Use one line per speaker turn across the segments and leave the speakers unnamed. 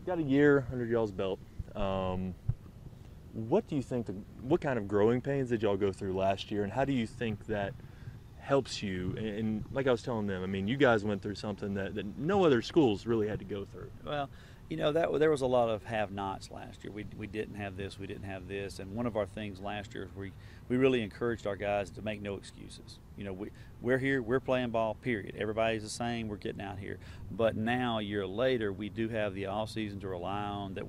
got a year under y'all's belt. What do you think? What kind of growing pains did y'all go through last year, and how do you think that helps you? And like I was telling them, I mean, you guys went through something that no other schools really had to go through.
Well, that there was a lot of have-nots last year. We didn't have this, we didn't have this, and one of our things last year is we really encouraged our guys to make no excuses. We're here, we're playing ball. Period. Everybody's the same. We're getting out here. But now, a year later, we do have the off season to rely on. That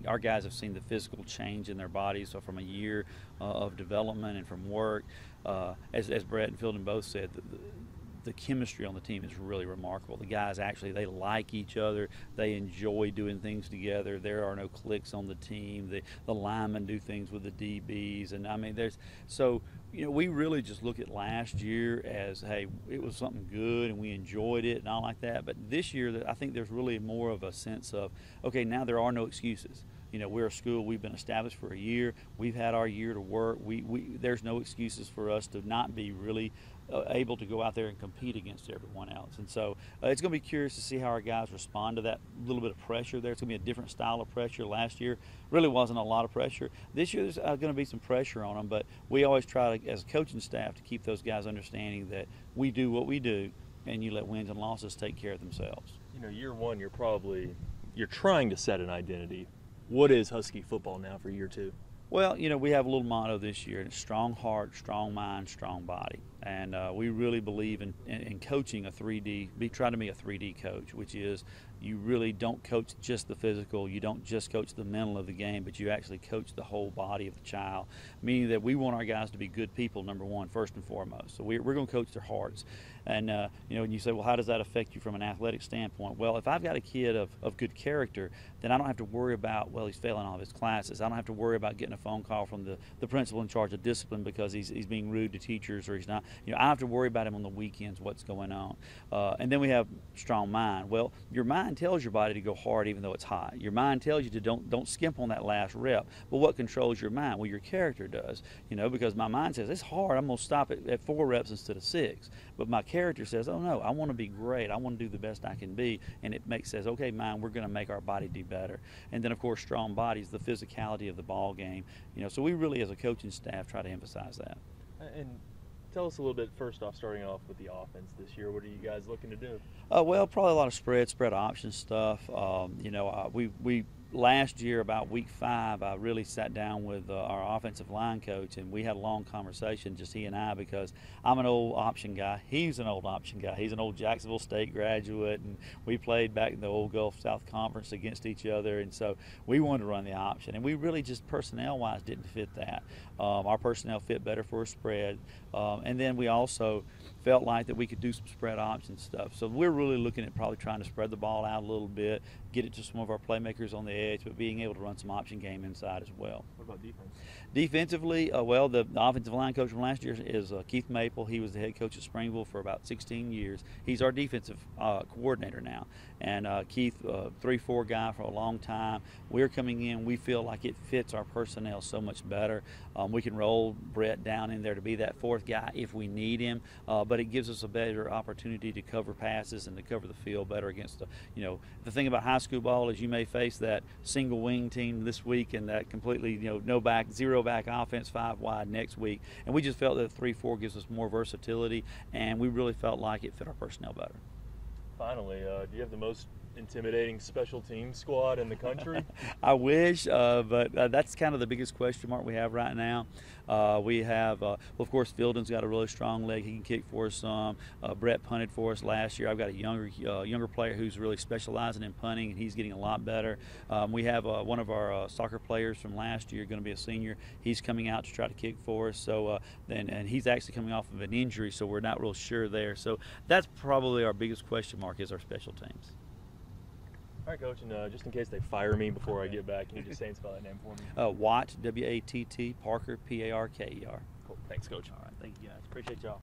our guys have seen the physical change in their bodies. So from a year of development and from work, as Brett and Fielding both said, the chemistry on the team is really remarkable. The guys actually, they like each other. They enjoy doing things together. There are no cliques on the team. The linemen do things with the DBs, and I mean, we really just look at last year as, hey, it was something good and we enjoyed it and all like that. But this year, I think there's really more of a sense of, okay, now there are no excuses. We're a school. We've been established for a year. We've had our year to work. There's no excuses for us to not be really able to go out there and compete against everyone else. And so it's going to be curious to see how our guys respond to that little bit of pressure there. It's going to be a different style of pressure. Last year really wasn't a lot of pressure. This year there's going to be some pressure on them, but we always try to, as a coaching staff, to keep those guys understanding that we do what we do, and you let wins and losses take care of themselves.
Year one, you're trying to set an identity. What is Husky football now for year two?
Well, we have a little motto this year, and it's strong heart, strong mind, strong body. And we really believe in coaching a 3D, trying to be a 3D coach, which is you really don't coach just the physical, you don't just coach the mental of the game, but you actually coach the whole body of the child, meaning that we want our guys to be good people, number one, first and foremost. So we're going to coach their hearts. And, when you say, well, how does that affect you from an athletic standpoint? Well, if I've got a kid of good character, then I don't have to worry about, well, he's failing all of his classes. I don't have to worry about getting a phone call from the principal in charge of discipline because he's being rude to teachers or he's not. I don't have to worry about him on the weekends, what's going on. And then we have strong mind. Well, your mind tells your body to go hard even though it's hot. Your mind tells you to don't skimp on that last rep. But what controls your mind? Well, your character does, because my mind says, it's hard, I'm going to stop at 4 reps instead of 6. But my character says, oh no, I want to be great. I want to do the best I can be. And it says, okay, mind, we're going to make our body do better. And then, of course, strong bodies, the physicality of the ball game. So we really, as a coaching staff, try to emphasize that.
And tell us a little bit, first off, starting off with the offense this year. What are you guys looking to do?
Well, probably a lot of spread option stuff. We last year, about week 5, I really sat down with our offensive line coach, and we had a long conversation, just he and I, because I'm an old option guy. He's an old option guy. He's an old Jacksonville State graduate, and we played back in the old Gulf South Conference against each other, and so we wanted to run the option, and we really just personnel-wise didn't fit that. Our personnel fit better for a spread, and then we also felt like that we could do some spread option stuff. So we're really looking at probably trying to spread the ball out a little bit, get it to some of our playmakers on the edge, but being able to run some option game inside as well.
What about defense?
Defensively, well, the offensive line coach from last year is Keith Maple. He was the head coach at Springville for about 16 years. He's our defensive coordinator now. And Keith, 3-4 guy for a long time. We're coming in, we feel like it fits our personnel so much better. We can roll Brett down in there to be that 4th guy if we need him, but it gives us a better opportunity to cover passes and to cover the field better against the thing about high school ball is you may face that single wing team this week and that completely, no back, 0 back offense, 5 wide next week. And we just felt that 3-4 gives us more versatility, and we really felt like it fit our personnel better.
Finally, do you have the most intimidating special teams squad in the country?
I wish, but that's kind of the biggest question mark we have right now. We have, well, of course, Fielding's got a really strong leg. He can kick for us some. Brett punted for us last year. I've got a younger player who's really specializing in punting, and he's getting a lot better. We have one of our soccer players from last year, going to be a senior. He's coming out to try to kick for us. So, and he's actually coming off of an injury, so we're not real sure there. So that's probably our biggest question mark is our special teams.
All right, Coach, and just in case they fire me before I get back, can you just say and spell that name for me?
Watt, W-A-T-T, Parker, P-A-R-K-E-R.
Cool. Thanks, Coach.
All right, thank you guys. Appreciate y'all.